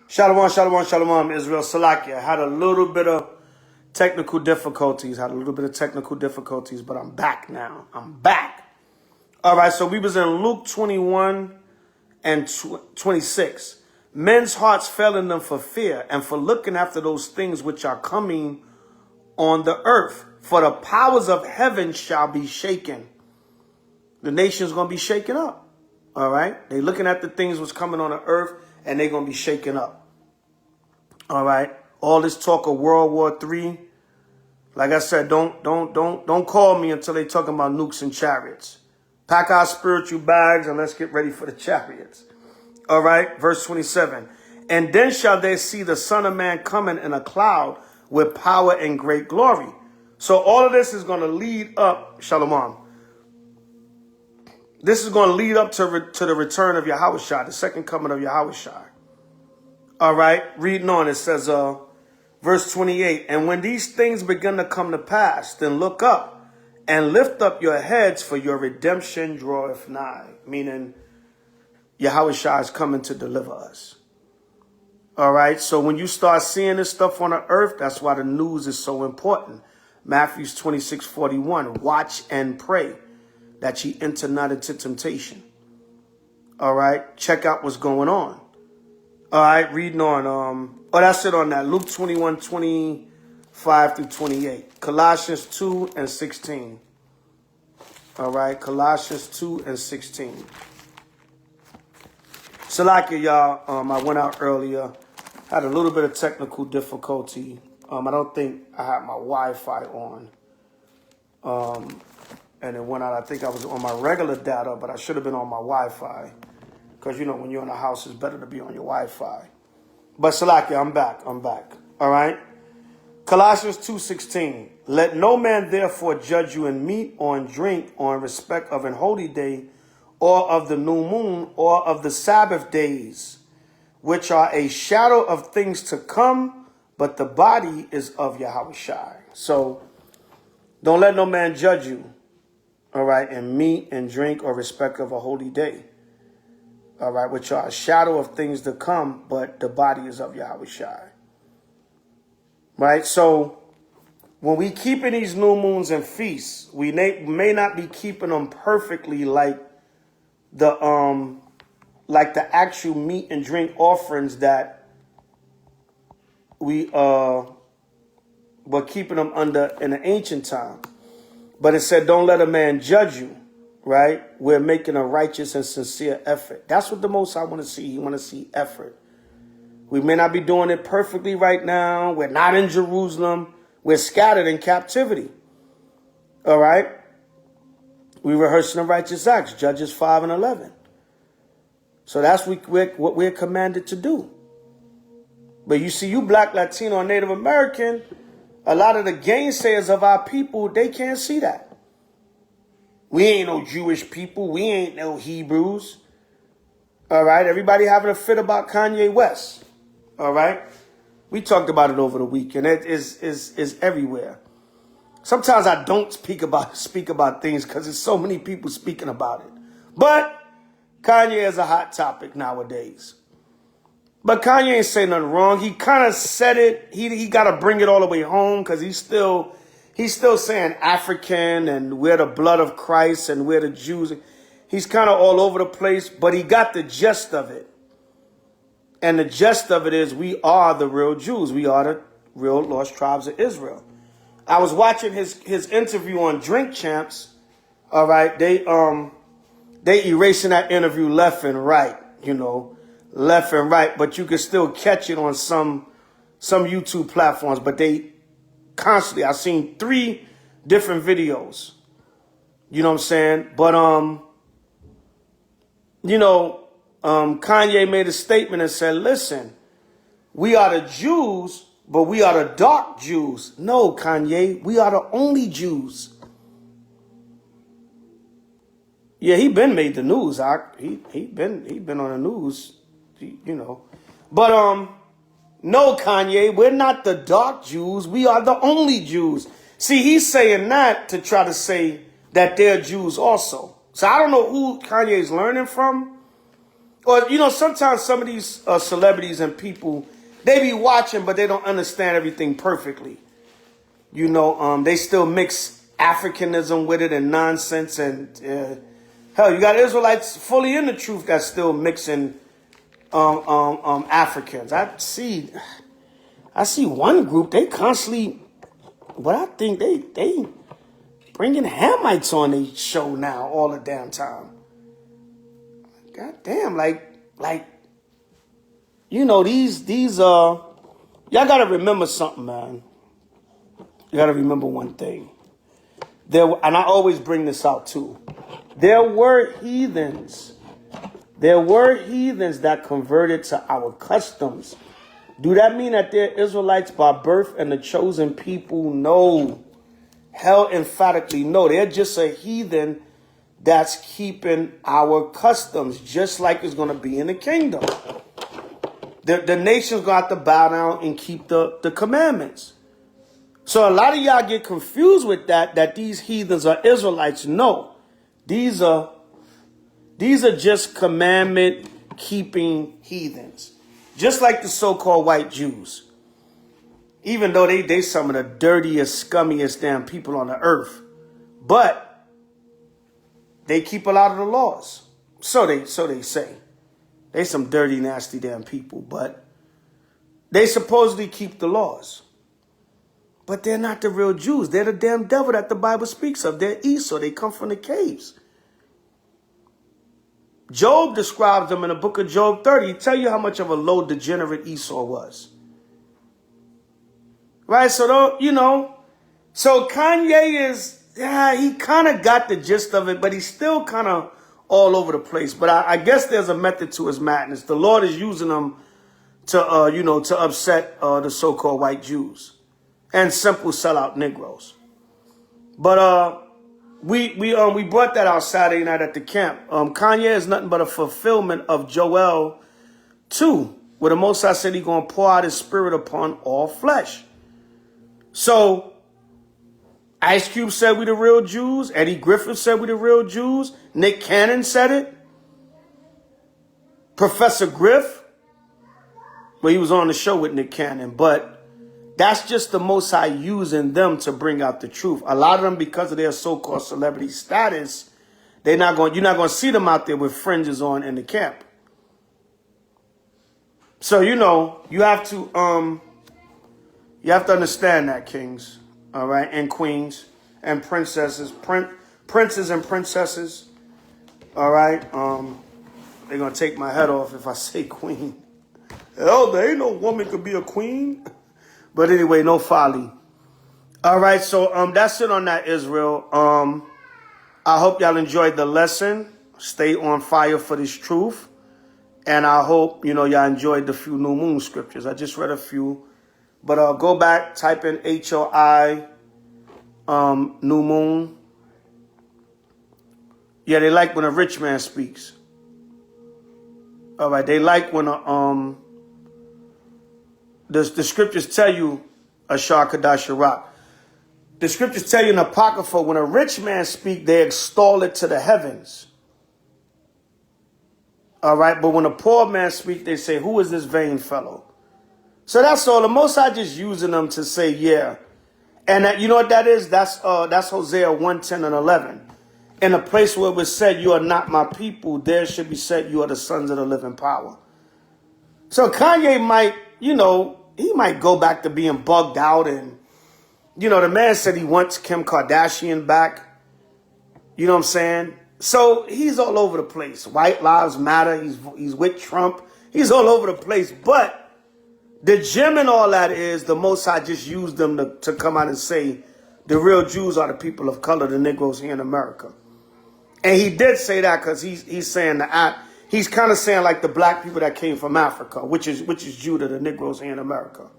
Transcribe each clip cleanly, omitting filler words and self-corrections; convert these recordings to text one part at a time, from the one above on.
Shalom, shalom, shalom, Israel. Salakia. Had a little bit of technical difficulties. But I'm back now. I'm back. All right, so we was in Luke 21 and 26. Men's hearts failing them for fear and for looking after those things which are coming on the earth. For the powers of heaven shall be shaken. The nation's going to be shaken up. All right? They looking at the things what's coming on the earth, and they're going to be shaken up. All right? All this talk of World War III. Like I said, don't call me until they talking about nukes and chariots. Pack our spiritual bags and let's get ready for the chariots. All right? Verse 27. And then shall they see the Son of Man coming in a cloud with power and great glory. So all of this is going to lead up, Shalom. This is going to lead up to the return of Yahushua, the second coming of Yahushua. All right, reading on, it says, verse 28, and when these things begin to come to pass, then look up and lift up your heads, for your redemption draweth nigh. Meaning, Yahushua is coming to deliver us. All right, so when you start seeing this stuff on the earth, that's why the news is so important. Matthew 26:41, watch and pray that ye enter not into temptation. All right, check out what's going on. All right, reading on. That's it on that. Luke 21:25 through 28. Colossians 2 and 16. All right, Colossians 2 and 16. Salakia, y'all. I went out earlier. Had a little bit of technical difficulty. I don't think I had my Wi-Fi on. And it went out. I think I was on my regular data, but I should have been on my Wi-Fi. Because, you know, when you're in a house, it's better to be on your Wi-Fi. But Salakia, I'm back. All right? Colossians 2:16. Let no man therefore judge you in meat or in drink or in respect of an holy day or of the new moon or of the Sabbath days, which are a shadow of things to come, but the body is of Yahushua. So don't let no man judge you, all right, in meat and drink or respect of a holy day. All right, which are a shadow of things to come, but the body is of Yahushua. Right? So when we keeping these new moons and feasts, we may not be keeping them perfectly like the actual meat and drink offerings that we were keeping them under in the ancient time. But it said, don't let a man judge you. Right? We're making a righteous and sincere effort. That's what the Most High want to see. He want to see effort. We may not be doing it perfectly right now. We're not in Jerusalem. We're scattered in captivity. All right? We're rehearsing the righteous acts, Judges 5 and 11. So that's what we're commanded to do. But you see, you Black, Latino, and Native American, a lot of the gainsayers of our people, they can't see that. We ain't no Jewish people. We ain't no Hebrews. All right? Everybody having a fit about Kanye West. All right? We talked about it over the weekend. It is everywhere. Sometimes I don't speak about things because there's so many people speaking about it. But Kanye is a hot topic nowadays. But Kanye ain't saying nothing wrong. He kind of said it. He got to bring it all the way home because he's still saying African and we're the blood of Christ and we're the Jews. He's kind of all over the place, but he got the gist of it. And the gist of it is we are the real Jews. We are the real lost tribes of Israel. I was watching his interview on Drink Champs. All right. They erasing that interview left and right, left and right. But you can still catch it on some YouTube platforms. But they constantly, I've seen 3 different videos. You know what I'm saying? But, Kanye made a statement and said, listen, we are the Jews, but we are the dark Jews. No, Kanye, we are the only Jews. Yeah, he been made the news. He been on the news, But, no, Kanye, we're not the dark Jews. We are the only Jews. See, he's saying that to try to say that they're Jews also. So I don't know who Kanye's learning from. Or, you know, sometimes some of these celebrities and people, they be watching, but they don't understand everything perfectly. You know, they still mix Africanism with it and nonsense. And hell, you got Israelites fully in the truth that's still mixing Africans. I see one group, they constantly, but I think they bringing Hamites on their show now all the damn time. God damn, like, you know, y'all gotta remember something, man. You gotta remember one thing. And I always bring this out too. There were heathens that converted to our customs. Do that mean that they're Israelites by birth and the chosen people? No. Hell, emphatically no. They're just a heathen that's keeping our customs, just like it's going to be in the kingdom. The nation's going to have to bow down and keep the commandments. So a lot of y'all get confused with that these heathens are Israelites. No. These are just commandment keeping heathens. Just like the so-called white Jews. Even though they some of the dirtiest, scummiest damn people on the earth. But they keep a lot of the laws. So they say. They some dirty, nasty damn people. But they supposedly keep the laws. But they're not the real Jews. They're the damn devil that the Bible speaks of. They're Esau. They come from the caves. Job describes them in the book of Job 30. He tell you how much of a low degenerate Esau was. Right? So, you know, so Kanye is, he kind of got the gist of it, but he's still kind of all over the place. But I guess there's a method to his madness. The Lord is using them to, you know, to upset the so-called white Jews and simple sellout Negroes. But we brought that out Saturday night at the camp. Kanye is nothing but a fulfillment of Joel 2, where the Most High said he's going to pour out his spirit upon all flesh. So Ice Cube said we the real Jews. Eddie Griffin said we the real Jews. Nick Cannon said it. Professor Griff, well, he was on the show with Nick Cannon, but that's just the Most High using them to bring out the truth. A lot of them, because of their so-called celebrity status, you're not going to see them out there with fringes on in the camp. So, you know, you have to understand that, kings, all right, and queens and princesses, princes and princesses, all right. They're going to take my head off if I say queen. Hell, there ain't no woman could be a queen. But anyway, no folly. All right, so that's it on that, Israel. I hope y'all enjoyed the lesson. Stay on fire for this truth. And I hope, you know, y'all enjoyed the few new moon scriptures. I just read a few. But go back, type in H.O.I, new moon. Yeah, they like when a rich man speaks. All right, they like when the scriptures tell you, Ashar Kadash Rock. The scriptures tell you in Apocrypha, when a rich man speak, they extol it to the heavens. All right, but when a poor man speak, they say, who is this vain fellow? So that's all. The Most High just using them to say, yeah. And that, you know what that is? That's Hosea 1:10 and 11. In a place where it was said, you are not my people, there should be said, you are the sons of the living power. So Kanye might, you know, he might go back to being bugged out. And, you know, the man said he wants Kim Kardashian back. You know what I'm saying? So he's all over the place. White Lives Matter. He's with Trump. He's all over the place. But the gem and all that is the Most High just used them to come out and say the real Jews are the people of color, the Negroes here in America. And he did say that because he's saying he's kind of saying like the black people that came from Africa, which is Judah, the Negroes here in America.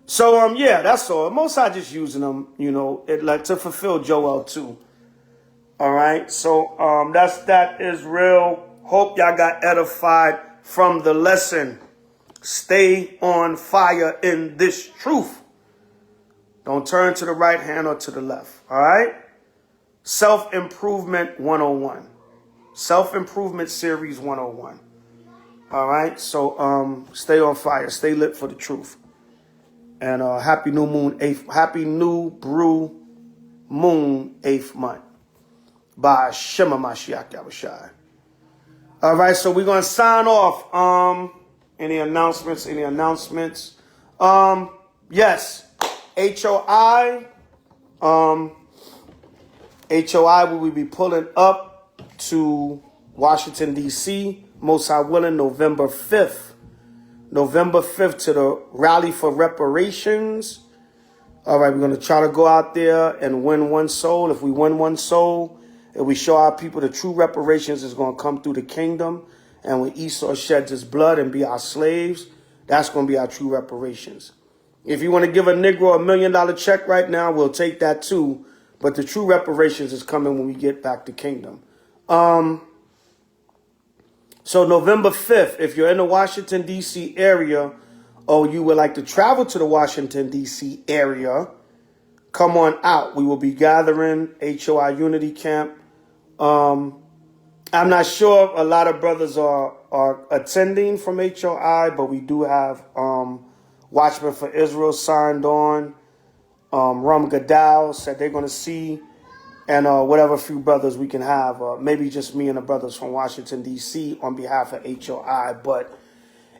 So yeah, that's all. Most High just using them, you know, to fulfill Joel 2. All right. So that's that, Israel. Hope y'all got edified from the lesson. Stay on fire in this truth. Don't turn to the right hand or to the left. All right. Self-Improvement 101. Self-Improvement Series 101. All right. So stay on fire. Stay lit for the truth. And happy new moon, happy new brew moon 8th month. By Shema Mashiach Yahushai. All right, so we're gonna sign off. Any announcements? Any announcements? Yes, H.O.I. H.O.I. will be pulling up to Washington D.C. Most High willing, November 5th. November 5th to the rally for reparations. All right, we're gonna try to go out there and win one soul. If we win one soul, if we show our people the true reparations is going to come through the kingdom, and when Esau sheds his blood and be our slaves, that's going to be our true reparations. If you want to give a Negro $1 million check right now, we'll take that too. But the true reparations is coming when we get back to kingdom. So November 5th, if you're in the Washington, D.C. area, or you would like to travel to the Washington, D.C. area, come on out. We will be gathering H.O.I. Unity Camp. I'm not sure if a lot of brothers are attending from H.O.I., but we do have Watchmen for Israel signed on. Rum Gadal said they're going to see, and whatever few brothers we can have, maybe just me and the brothers from Washington, D.C. on behalf of H.O.I. But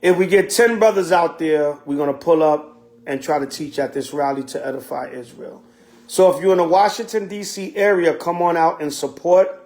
if we get 10 brothers out there, we're going to pull up and try to teach at this rally to edify Israel. So if you're in the Washington, D.C. area, come on out and support.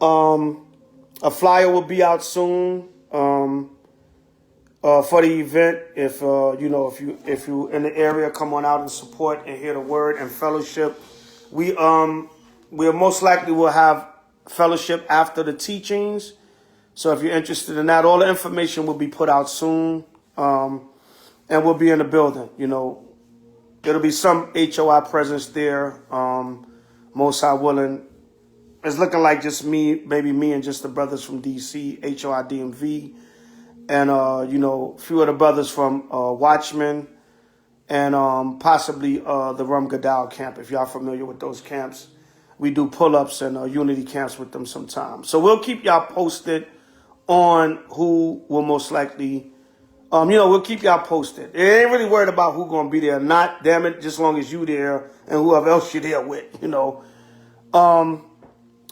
A flyer will be out soon for the event. If if you in the area, come on out and support and hear the word and fellowship. We most likely will have fellowship after the teachings. So if you're interested in that, all the information will be put out soon, and we'll be in the building. It'll be some H.O.I. presence there. Most High willing. It's looking like just me, maybe me and just the brothers from D.C., H.O.I. DMV, and, a few of the brothers from Watchmen, and possibly the Rum Gadal camp. If y'all familiar with those camps, we do pull-ups and unity camps with them sometimes. So we'll keep y'all posted on who will most likely, we'll keep y'all posted. It ain't really worried about who's going to be there or not, damn it, just as long as you there and whoever else you're there with,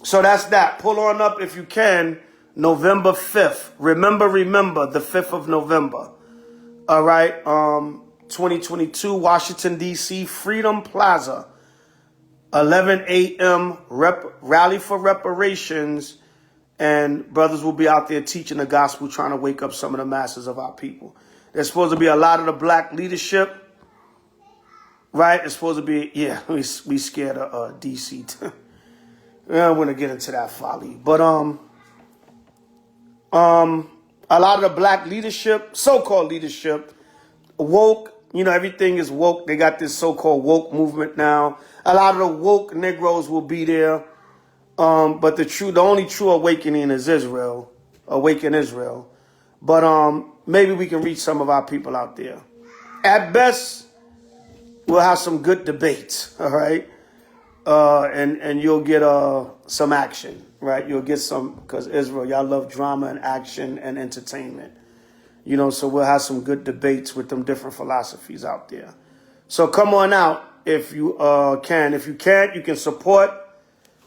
So that's that. Pull on up if you can, November 5th. Remember, the 5th of November. All right. 2022, Washington, D.C., Freedom Plaza, 11 a.m. Rally for reparations. And brothers will be out there teaching the gospel, trying to wake up some of the masses of our people. There's supposed to be a lot of the black leadership. Right? It's supposed to be, we scared of D.C. I don't want to get into that folly. But a lot of the black leadership, so-called leadership, woke, everything is woke. They got this so-called woke movement now. A lot of the woke Negroes will be there. But the only true awakening is Israel. Awaken Israel. But maybe we can reach some of our people out there. At best, we'll have some good debates, all right? And you'll get some action, right? You'll get some, because Israel, y'all love drama and action and entertainment. So we'll have some good debates with them different philosophies out there. So come on out if you can. If you can't, you can support,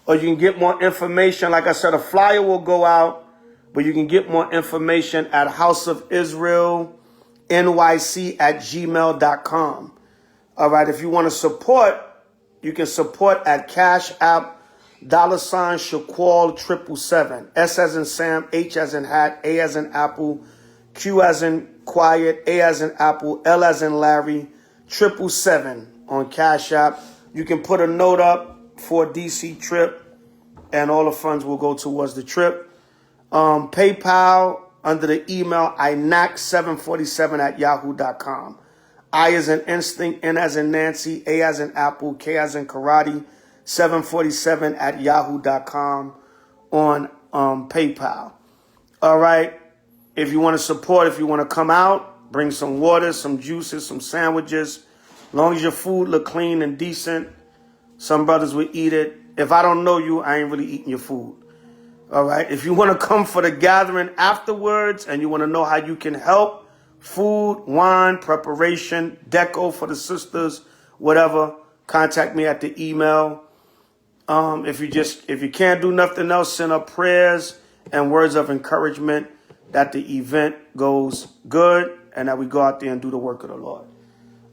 or you can get more information. Like I said, a flyer will go out, but you can get more information at houseofisraelnyc@gmail.com. All right, if you want to support, you can support at Cash App, $Shaquall 777. S as in Sam, H as in hat, A as in Apple, Q as in quiet, A as in Apple, L as in Larry, 777 on Cash App. You can put a note up for a DC trip, and all the funds will go towards the trip. PayPal under the email inac747@yahoo.com. I as in instinct, N as in Nancy, A as in Apple, K as in karate, 747@yahoo.com on PayPal. All right. If you want to support, if you want to come out, bring some water, some juices, some sandwiches. As long as your food look clean and decent, some brothers will eat it. If I don't know you, I ain't really eating your food. All right. If you want to come for the gathering afterwards and you want to know how you can help, food, wine, preparation, deco for the sisters, whatever, contact me at the email. If you can't do nothing else, send up prayers and words of encouragement that the event goes good and that we go out there and do the work of the Lord.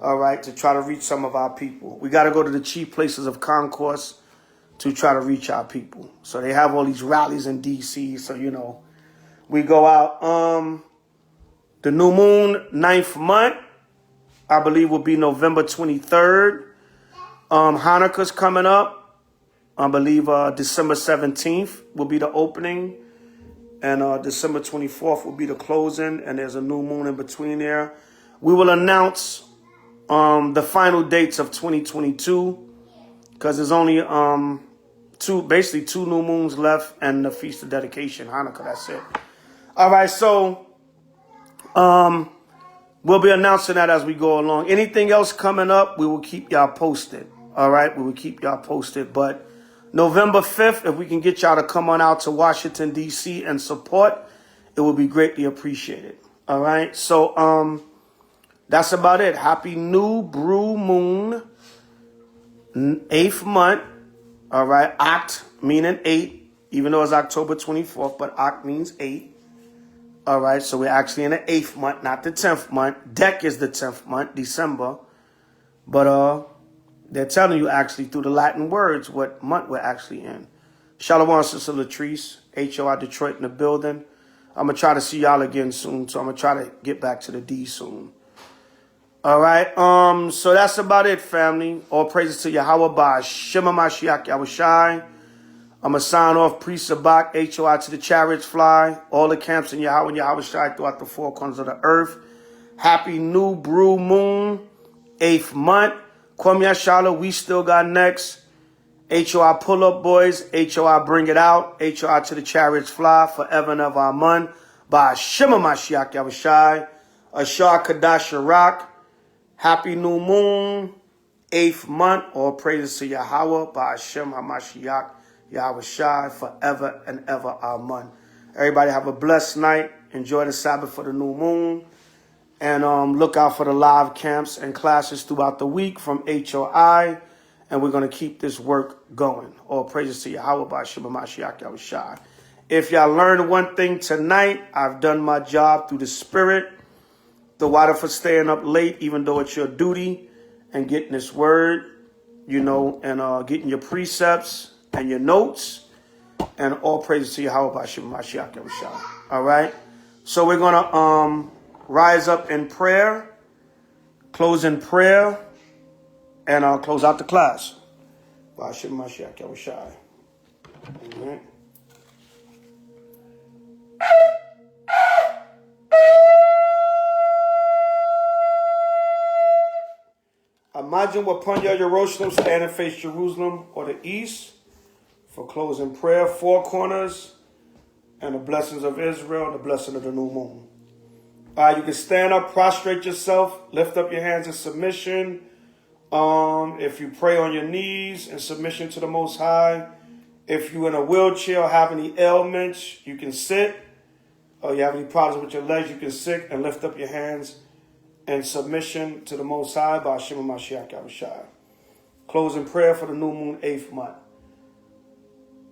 All right, to try to reach some of our people. We got to go to the chief places of concourse to try to reach our people. So they have all these rallies in D.C., so, you know, we go out. The new moon, 9th month, I believe will be November 23rd. Hanukkah's coming up. I believe December 17th will be the opening. And December 24th will be the closing. And there's a new moon in between there. We will announce the final dates of 2022. Because there's only basically two new moons left and the Feast of Dedication, Hanukkah, that's it. All right, so we'll be announcing that as we go along. Anything else coming up, we will keep y'all posted. All right, we will keep y'all posted. But November 5th, if we can get y'all to come on out to Washington, D.C. and support, it will be greatly appreciated. All right, so that's about it. Happy new BREW moon, 8th month. All right, Oct meaning 8, even though it's October 24th, but Oct means 8. All right, so we're actually in the 8th month, not the 10th month. Dec is the 10th month, December. But they're telling you actually through the Latin words what month we're actually in. Shalom, Sister Latrice, H.O.I. Detroit in the building. I'm going to try to see y'all again soon, so I'm going to try to get back to the D soon. All right, so that's about it, family. All praises to Yahweh by Shema Mashiach Yahushai. I'm going to sign off, Priest Zabach, H.O.I. to the chariots fly. All the camps in Yahweh and Yahushai throughout the four corners of the earth. Happy new BREW moon, 8th month. Kwam Yashala, we still got next. H.O.I. pull up, boys. H.O.I. bring it out. H.O.I. to the chariots fly forever and ever. Amen. By Shema Mashiach Yahushai. Ashar Kadash Rock. Happy new moon, 8th month. All praises to Yahweh, by Hashem HaMashiach, Yahushai, forever and ever. Amen. Everybody have a blessed night. Enjoy the Sabbath for the new moon. And look out for the live camps and classes throughout the week from H.O.I. And we're going to keep this work going. All praises to Yahweh, by Hashem HaMashiach, Yahushai. If y'all learned one thing tonight, I've done my job through the Spirit. The water for staying up late, even though it's your duty, and getting this word, you know, and getting your precepts and your notes, and all praises to Yahweh B'Shem Mashiach Yahushua. All right, so we're gonna rise up in prayer, close in prayer, and I'll close out the class. B'Shem Mashiach Yahushua. All right. Imagine what Panya Yerusalem stand and face Jerusalem or the east for closing prayer, four corners, and the blessings of Israel, and the blessing of the new moon. All right, you can stand up, prostrate yourself, lift up your hands in submission. If you pray on your knees in submission to the Most High, if you're in a wheelchair or have any ailments, you can sit. Or you have any problems with your legs, you can sit and lift up your hands in submission to the Most High by Shema Mashiach Yahushai. Closing prayer for the new moon, 8th month.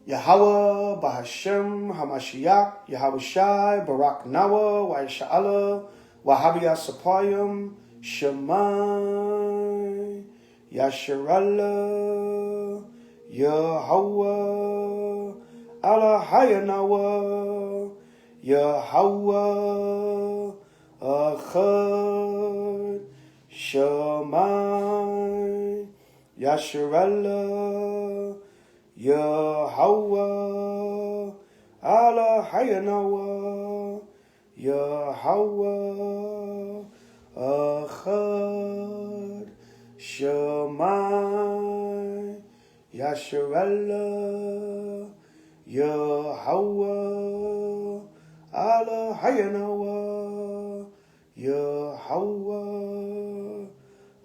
Yahweh Bahashem Hamashiach Yahushai Barak Nawa Waisha'ala Wahabiyah Sapayim Shemai Yasharallah Yahweh Allah Hayanawa Yahweh Achad Shemai Yasharallah Yahweh Allah Hayanawa Yahweh Achad Shemai Yasharallah Yahweh Allah Hayanawa Yahweh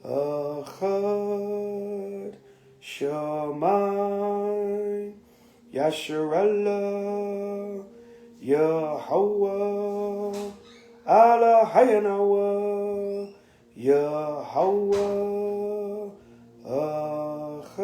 Achad Shemai Yasharallah Yahweh, Allah Hayanawa, Yahweh, Achad.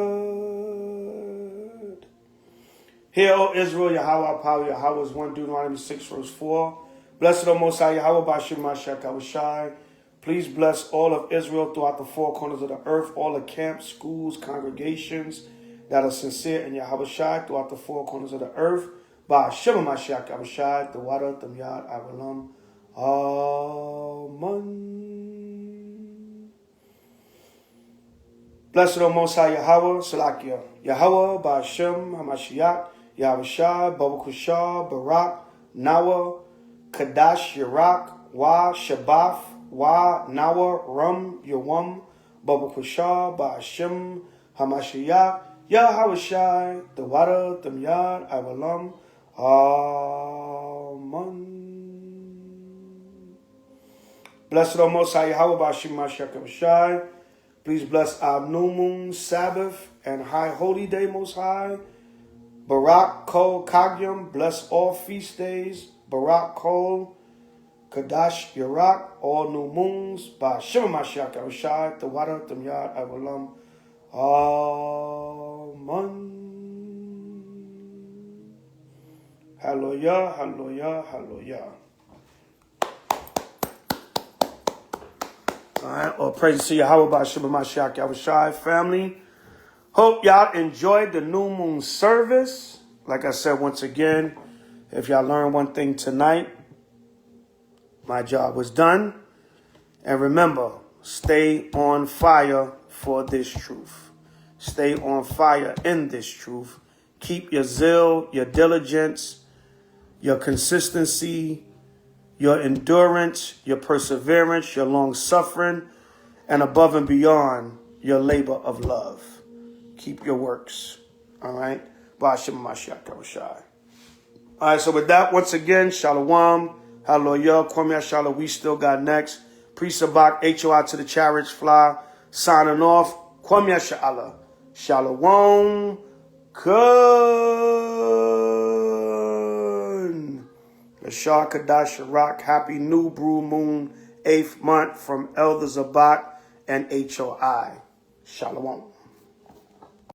Hear, O Israel, Yahweh our power, Yahweh is one. Deuteronomy 6 verse 4. Blessed O Most High Yahweh, Bashim Mashiach Yahushai. Please bless all of Israel throughout the four corners of the earth, all the camps, schools, congregations that are sincere in Yahushai throughout the four corners of the earth. Bashim Mashiach Yahushai, the water, the Yad, Avalam. Amen. Blessed O Most High Yahweh, Salakia. Yahweh, Bashim, Hamashiach, Yahushai, Babakushah, Barak, Nawa, Kadash, Yirak, Wa, Shabaf, Wa, Nawa, Rum, Yawam, Babakushah, Bashim, Hamashiach, Yahushai, the water, the Yad, Avalam. Amen. Blessed O Most High Yahweh, Bashim Mashiach Yahushai. Please bless our new moon, Sabbath, and high holy day, Most High. Barak Kol Kagyam, bless all feast days. Barak Kol Kadash Yirak, all new moons. Bashim Mashiach Yahushai, the water, the Yad, Avalam. Amen. Hallelujah, hallelujah, hallelujah. All right, all praise to Yahweh Bashim Mashiach Yahushai, family. Hope y'all enjoyed the new moon service. Like I said, once again, if y'all learned one thing tonight, my job was done. And remember, stay on fire for this truth. Stay on fire in this truth. Keep your zeal, your diligence, your consistency, your endurance, your perseverance, your long-suffering, and above and beyond, your labor of love. Keep your works. All right? Ba'ashem Mashiach Yahushai. All right, so with that, once again, Shalom, Hallelujah, Kwame Shalom, we still got next. Pre-Zabach, H.O.I to the chariots fly. Signing off, Kwame Shalom. Shalom, Kun. Yashar Kadash Rock, happy new brew moon, 8th month from Elder Zabach and H.O.I. Shalom.